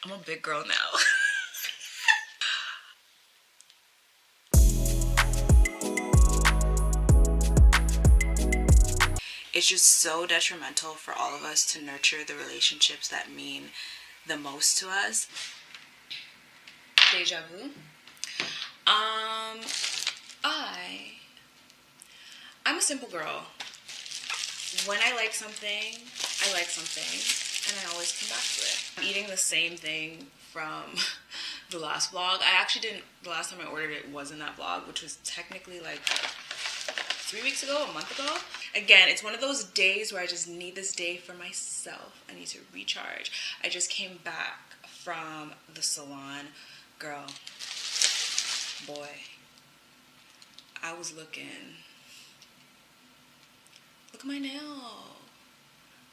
I'm a big girl now. It's just so detrimental for all of us to nurture the relationships that mean the most to us. Deja vu. I'm a simple girl. When I like something, I like something, and I always come back to it. I'm eating the same thing from the last vlog. I actually didn't, the last time I ordered it wasn't that vlog, which was technically like 3 weeks ago, a month ago. Again, it's one of those days where I just need this day for myself. I need to recharge. I just came back from the salon. Girl, boy, I was looking. Look at my nail.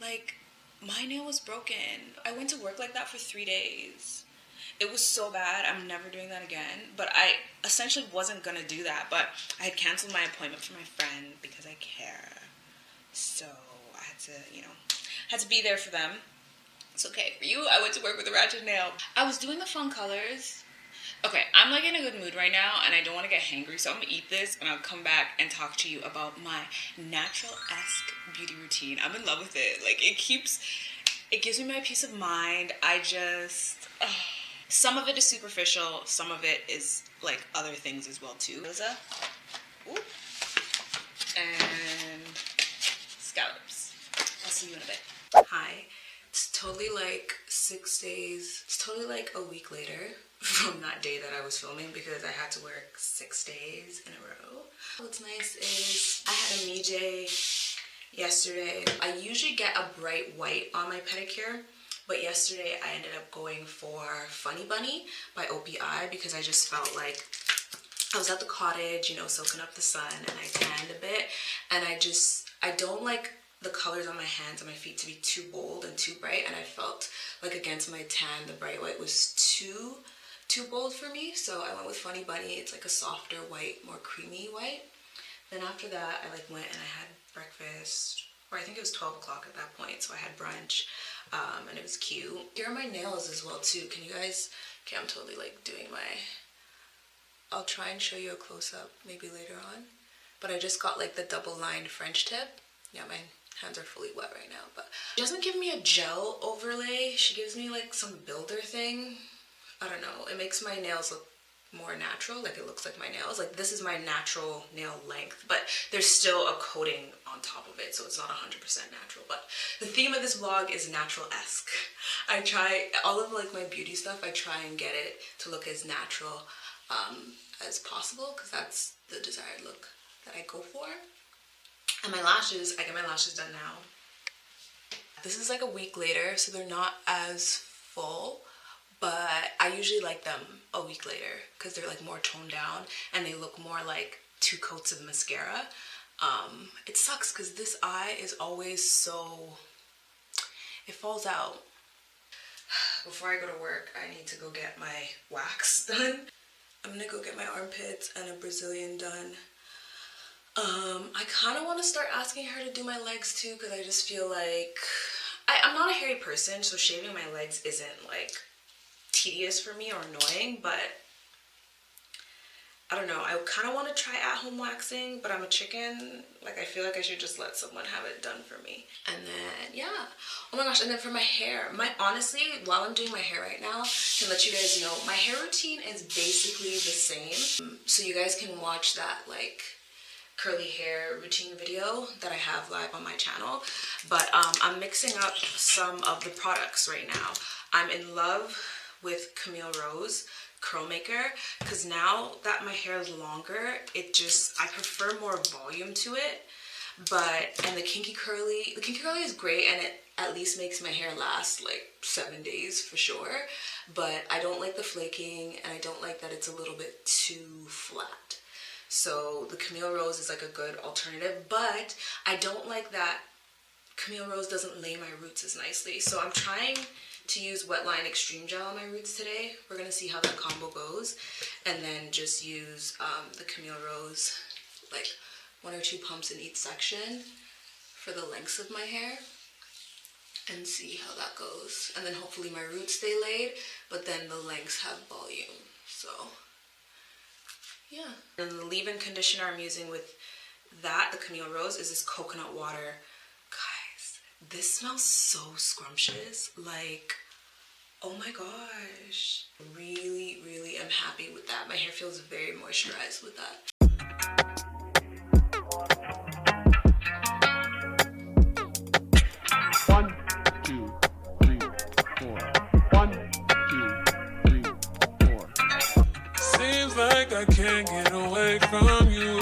Like, my nail was broken. I went to work like that for 3 days. It was so bad. I'm never doing that again. But I essentially wasn't gonna do that. But I had canceled my appointment for my friend because I care. So I had to, had to be there for them. It's okay. For you, I went to work with a ratchet nail. I was doing the fun colors. Okay, I'm like in a good mood right now and I don't want to get hangry, so I'm gonna eat this and I'll come back and talk to you about my natural-esque beauty routine. I'm in love with it. Like, it gives me my peace of mind. Some of it is superficial, some of it is like other things as well too. Ooh. And scallops. I'll see you in a bit. Hi. It's totally like 6 days. It's totally like a week later from that day that I was filming because I had to work 6 days in a row. What's nice is I had a MeJ yesterday. I usually get a bright white on my pedicure, but yesterday I ended up going for Funny Bunny by OPI because I just felt like I was at the cottage, soaking up the sun, and I tanned a bit, and I don't like the colors on my hands and my feet to be too bold and too bright, and I felt like against my tan the bright white was too bold for me, so I went with Funny Bunny. It's like a softer white, more creamy white. Then after that I went and I had breakfast, or I think it was 12 o'clock at that point, so I had brunch, and it was cute. Here are my nails as well too. Can you guys, okay, I'm totally like doing I'll try and show you a close-up maybe later on, but I just got like the double lined French tip. Yeah, my hands are fully wet right now, but she doesn't give me a gel overlay. She gives me like some builder thing. I don't know. It makes my nails look more natural. Like, it looks like my nails. Like, this is my natural nail length, but there's still a coating on top of it, so it's not 100% natural. But the theme of this vlog is natural-esque. I try, all of like my beauty stuff, I try and get it to look as natural as possible, because that's the desired look that I go for. And my lashes, I get my lashes done now. This is like a week later, so they're not as full, but I usually like them a week later because they're like more toned down and they look more like 2 coats of mascara. It sucks because this eye is always so, it falls out. Before I go to work, I need to go get my wax done. I'm gonna go get my armpits and a Brazilian done. I kind of want to start asking her to do my legs too, because I just feel like I'm not a hairy person, so shaving my legs isn't like tedious for me or annoying, but I don't know. I kind of want to try at-home waxing, but I'm a chicken. Like, I feel like I should just let someone have it done for me. And then, yeah. Oh my gosh, and then for my hair. Honestly, while I'm doing my hair right now, to let you guys know, my hair routine is basically the same. So you guys can watch that, like, curly hair routine video that I have live on my channel. But I'm mixing up some of the products right now. I'm in love with Camille Rose Curl Maker, because now that my hair is longer, I prefer more volume to it. And the Kinky Curly is great, and it at least makes my hair last like 7 days for sure, but I don't like the flaking, and I don't like that it's a little bit too flat. So the Camille Rose is like a good alternative, but I don't like that Camille Rose doesn't lay my roots as nicely. So I'm trying to use Wetline Extreme Gel on my roots today. We're gonna see how that combo goes, and then just use the Camille Rose, like 1 or 2 pumps in each section for the lengths of my hair. and see how that goes. And then hopefully my roots stay laid, but then the legs have volume. So yeah. And the leave-in conditioner I'm using with that, the Camille Rose, is this coconut water. Guys, this smells so scrumptious. Like, oh my gosh. Really, really am happy with that. My hair feels very moisturized with that. I can't get away from you.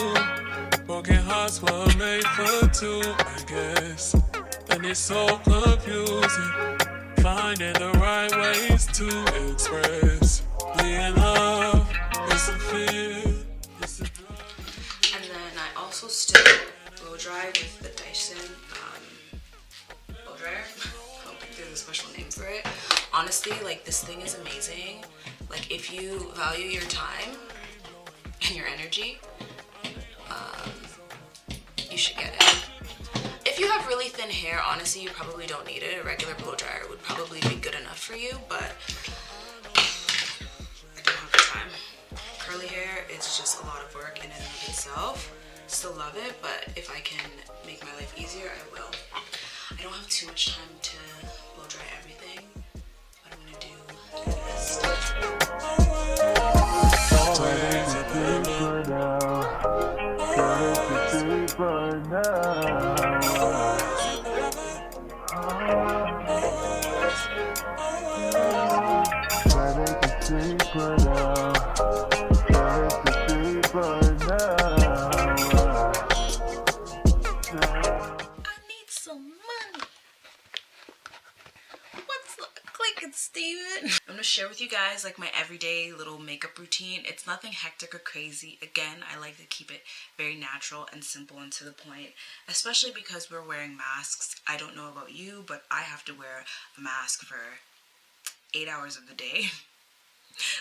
Broken hearts were made for two, I guess. And it's so confusing, finding the right ways to express. Being love, it's a fear, it's a drug. And then I also still blow dry with the Dyson blow dryer. I don't think there's a special name for it. Honestly, like, this thing is amazing. Like, if you value your time and your energy, you should get it. If you have really thin hair, honestly, you probably don't need it. A regular blow dryer would probably be good enough for you, but I don't have the time. Curly hair is just a lot of work in and of itself. Still love it, but if I can make my life easier, I will. I don't have too much time to blow dry everything, but I'm gonna do this. I'm gonna share with you guys like my everyday little makeup routine. It's nothing hectic or crazy. Again, I like to keep it very natural and simple and to the point, especially because we're wearing masks. I don't know about you, but I have to wear a mask for 8 hours of the day.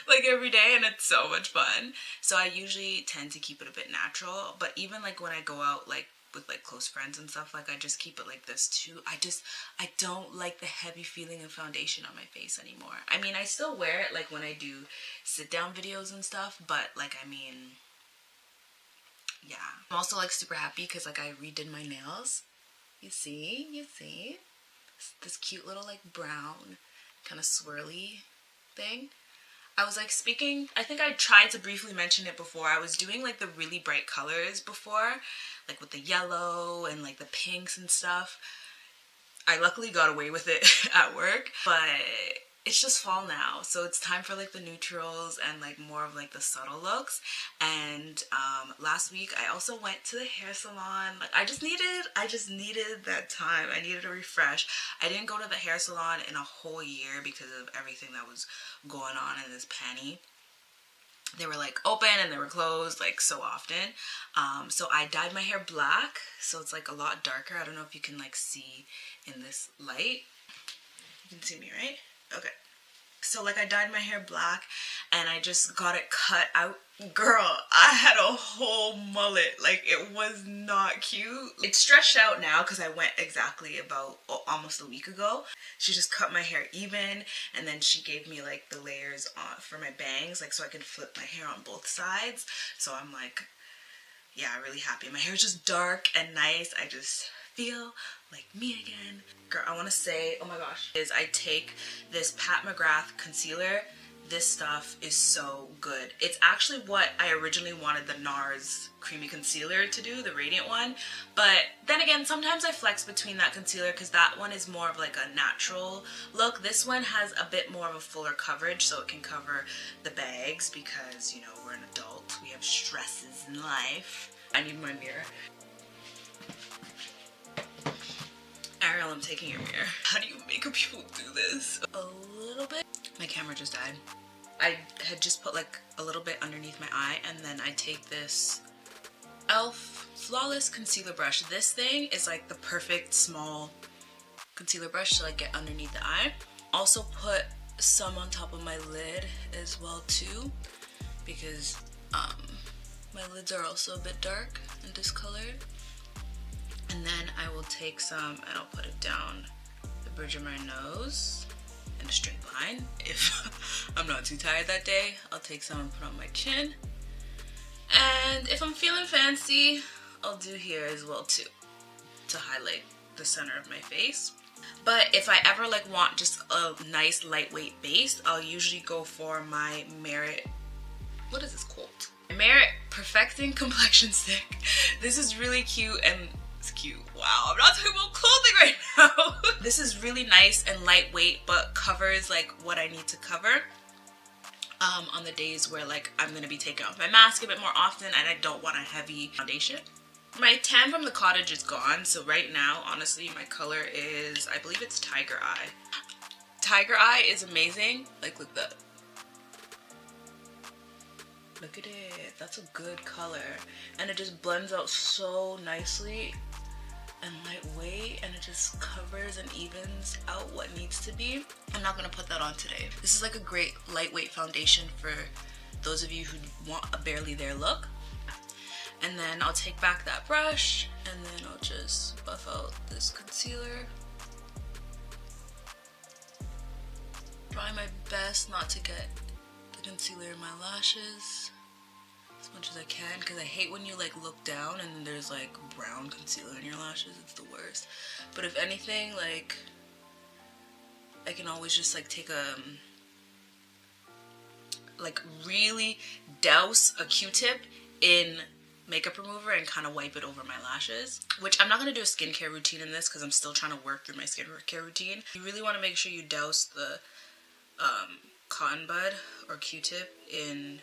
Like every day, and it's so much fun. So I usually tend to keep it a bit natural, but even like when I go out like with like close friends and stuff, like I just keep it like this too. I don't like the heavy feeling of foundation on my face anymore. I mean, I still wear it like when I do sit down videos and stuff, but like, I mean, yeah. I'm also like super happy because like I redid my nails. You see this cute little like brown kind of swirly thing. I was like speaking, I think I tried to briefly mention it before. I was doing like the really bright colors before, like with the yellow and like the pinks and stuff. I luckily got away with it at work, but it's just fall now. So it's time for like the neutrals and like more of like the subtle looks. And last week I also went to the hair salon. Like I just needed that time. I needed a refresh. I didn't go to the hair salon in a whole year because of everything that was going on in this panty. They were like open and they were closed like so often. So I dyed my hair black, so it's like a lot darker. I don't know if you can like see in this light. You can see me, right? Okay. So like I dyed my hair black and I just got it cut out. Girl, I had a whole mullet. Like it was not cute. It's stretched out now because I went exactly about almost a week ago. She just cut my hair even, and then she gave me like the layers on for my bangs, like so I can flip my hair on both sides. So I'm like, yeah, really happy. My hair is just dark and nice. I just feel like me again. Girl, I want to say, oh my gosh, is I take this Mcgrath Concealer. This stuff is so good. It's actually what I originally wanted the NARS Creamy Concealer to do, the Radiant one. But then again, sometimes I flex between that concealer because that one is more of like a natural look. This one has a bit more of a fuller coverage, so it can cover the bags because, you know, we're an adult. We have stresses in life. I need my mirror. Ariel, I'm taking your mirror. How do you makeup people do this? A little bit. My camera just died. I had just put like a little bit underneath my eye, and then I take this e.l.f. Flawless Concealer Brush. This thing is like the perfect small concealer brush to like get underneath the eye. Also put some on top of my lid as well too, because my lids are also a bit dark and discolored. And then I will take some and I'll put it down the bridge of my nose in a straight line. If I'm not too tired that day, I'll take some and put on my chin. And if I'm feeling fancy, I'll do here as well too, to highlight the center of my face. But if I ever like want just a nice lightweight base, I'll usually go for my Merit, what is this called? Merit Perfecting Complexion Stick. This is really cute and it's cute. Wow, I'm not talking about clothing right now. This is really nice and lightweight, but covers like what I need to cover on the days where like I'm gonna be taking off my mask a bit more often and I don't want a heavy foundation. My tan from the cottage is gone, so right now, honestly, my color is, I believe it's Tiger Eye. Tiger Eye is amazing. Like, look at that. Look at it. That's a good color. And it just blends out so nicely and lightweight, and it just covers and evens out what needs to be. I'm not gonna put that on today. This is like a great lightweight foundation for those of you who want a barely there look. And then I'll take back that brush and then I'll just buff out this concealer. Try my best not to get the concealer in my lashes as much as I can, because I hate when you like look down and there's like brown concealer in your lashes. It's the worst. But if anything, like I can always just like take a like really douse a Q-tip in makeup remover and kind of wipe it over my lashes, which I'm not going to do a skincare routine in this because I'm still trying to work through my skincare routine. You really want to make sure you douse the cotton bud or Q-tip in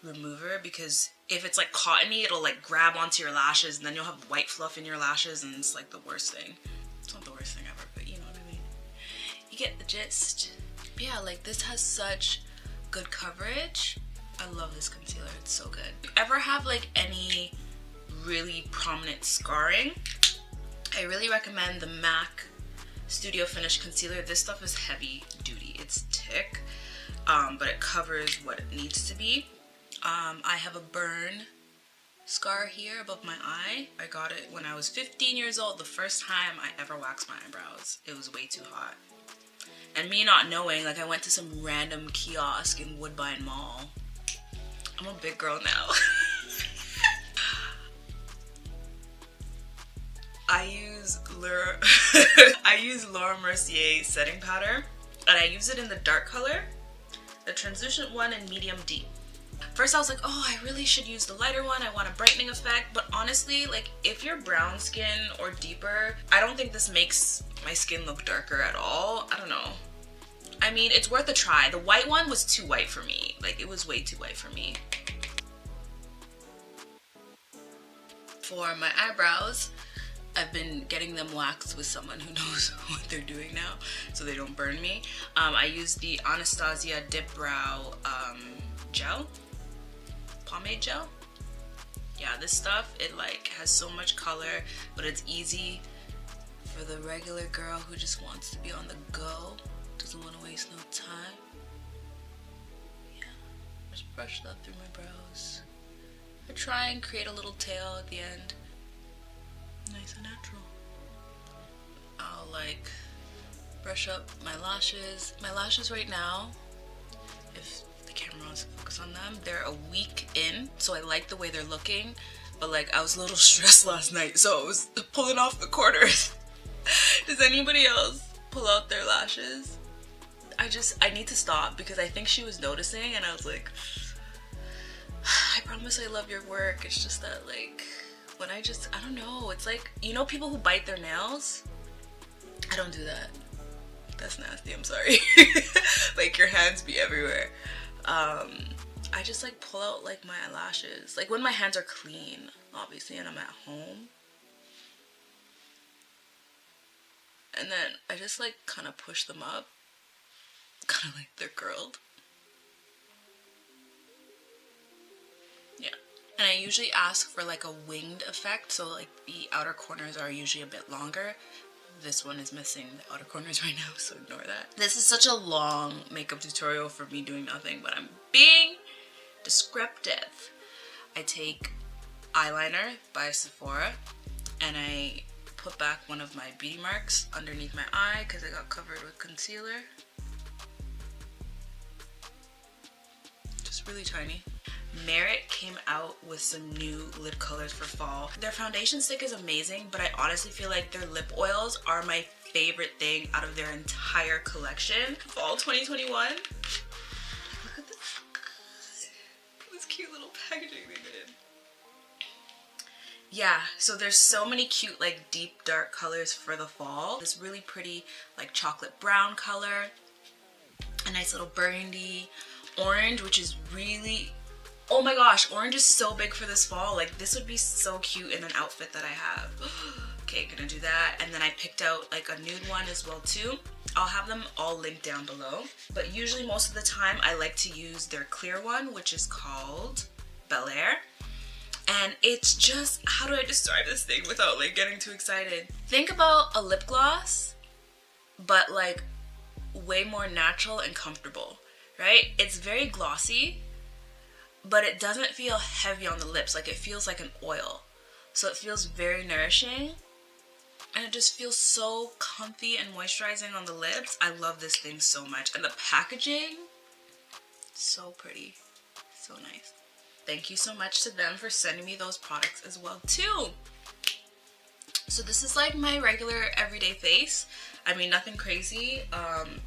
remover, because if it's like cottony, it'll like grab onto your lashes and then you'll have white fluff in your lashes and it's like the worst thing. It's not the worst thing ever, but you know what I mean. You get the gist. But yeah, like this has such good coverage. I love this concealer, it's so good. If you ever have like any really prominent scarring, I really recommend the MAC Studio Finish Concealer. This stuff is heavy duty, it's thick, but it covers what it needs to be. I have a burn scar here above my eye. I got it when I was 15 years old, the first time I ever waxed my eyebrows. It was way too hot. And me not knowing, like I went to some random kiosk in Woodbine Mall. I'm a big girl now. I use Laura Mercier setting powder, and I use it in the dark color, the translucent one, and medium deep. First I was like, oh, I really should use the lighter one. I want a brightening effect, but honestly, like if you're brown skin or deeper, I don't think this makes my skin look darker at all. I don't know. I mean, it's worth a try. The white one was too white for me. Like, it was way too white for me. For my eyebrows, I've been getting them waxed with someone who knows what they're doing now, so they don't burn me. I use the Anastasia Dipbrow gel, pomade gel. Yeah, this stuff, it like has so much color, but it's easy for the regular girl who just wants to be on the go. Doesn't want to waste no time. Yeah, just brush that through my brows. I try and create a little tail at the end. Nice and natural. I'll like brush up my lashes. My lashes right now, if the camera wants to focus on them, they're a week in, so I like the way they're looking, but like I was a little stressed last night, so I was pulling off the corners. Does anybody else pull out their lashes? I need to stop because I think she was noticing and I was like, I promise I love your work. It's just that like, when I don't know, it's like, you know people who bite their nails? I don't do that. That's nasty, I'm sorry. Like your hands be everywhere. I just like pull out like my eyelashes. Like when my hands are clean, obviously, and I'm at home. And then I just like kind of push them up. Kind of like they're curled. Yeah. And I usually ask for like a winged effect, so like the outer corners are usually a bit longer. This one is missing the outer corners right now, so ignore that. This is such a long makeup tutorial for me doing nothing, but I'm being descriptive. I take eyeliner by Sephora and I put back one of my beauty marks underneath my eye because I got covered with concealer. Just really tiny. Merit came out with some new lip colors for fall. Their foundation stick is amazing, but I honestly feel like their lip oils are my favorite thing out of their entire collection. Fall 2021. Look at this cute little packaging they did. Yeah, so there's so many cute like deep dark colors for the fall. This really pretty like chocolate brown color, a nice little burgundy, orange, which is really, oh my gosh, orange is so big for this fall. Like this would be so cute in an outfit that I have. Okay, gonna do that. And then I picked out like a nude one as well too. I'll have them all linked down below. But usually most of the time I like to use their clear one, which is called Bel Air. And it's just, how do I describe this thing without like getting too excited? Think about a lip gloss, but like way more natural and comfortable, right? It's very glossy, but it doesn't feel heavy on the lips. Like it feels like an oil. So it feels very nourishing. And it just feels so comfy and moisturizing on the lips. I love this thing so much. And the packaging, so pretty, so nice. Thank you so much to them for sending me those products as well too. So this is like my regular everyday face. I mean, nothing crazy.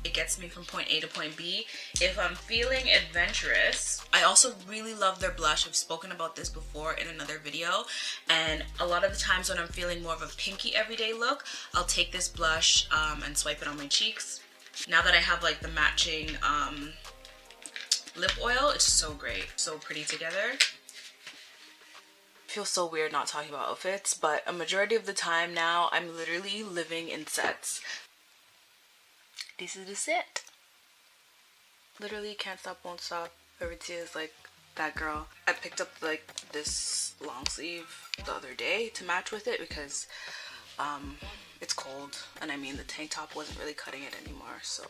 It gets me from point A to point B. If I'm feeling adventurous, I also really love their blush. I've spoken about this before in another video. And a lot of the times when I'm feeling more of a pinky everyday look, I'll take this blush and swipe it on my cheeks. Now that I have like the matching lip oil, it's so great, so pretty together. Feels so weird not talking about outfits, but a majority of the time now I'm literally living in sets. This is the set. Literally can't stop, won't stop. Aritzia is like that girl. I picked up like this long sleeve the other day to match with it because it's cold, and I mean the tank top wasn't really cutting it anymore, so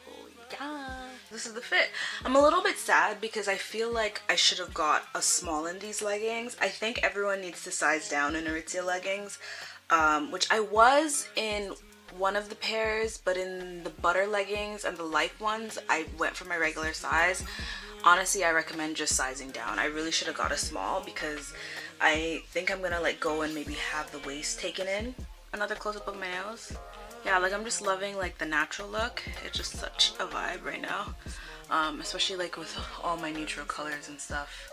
yeah, this is the fit. I'm a little bit sad because I feel like I should have got a small in these leggings. I think everyone needs to size down in Aritzia leggings, which I was in one of the pairs, but in the butter leggings and the light ones I went for my regular size. Honestly, I recommend just sizing down. I really should have got a small because I think I'm gonna like go and maybe have the waist taken in. Another close-up of my nails. Yeah, like I'm just loving like the natural look. It's just such a vibe right now, especially like with all my neutral colors and stuff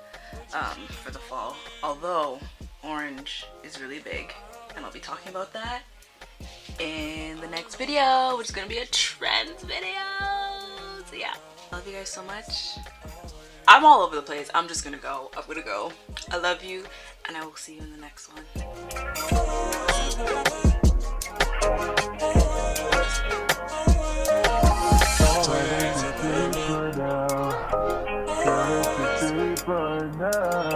for the fall. Although orange is really big, and I'll be talking about that in the next video, which is gonna be a trends video. So yeah, I love you guys so much. I'm all over the place. I'm just gonna go. I'm gonna go. I love you, and I will see you in the next one. Always a paper now.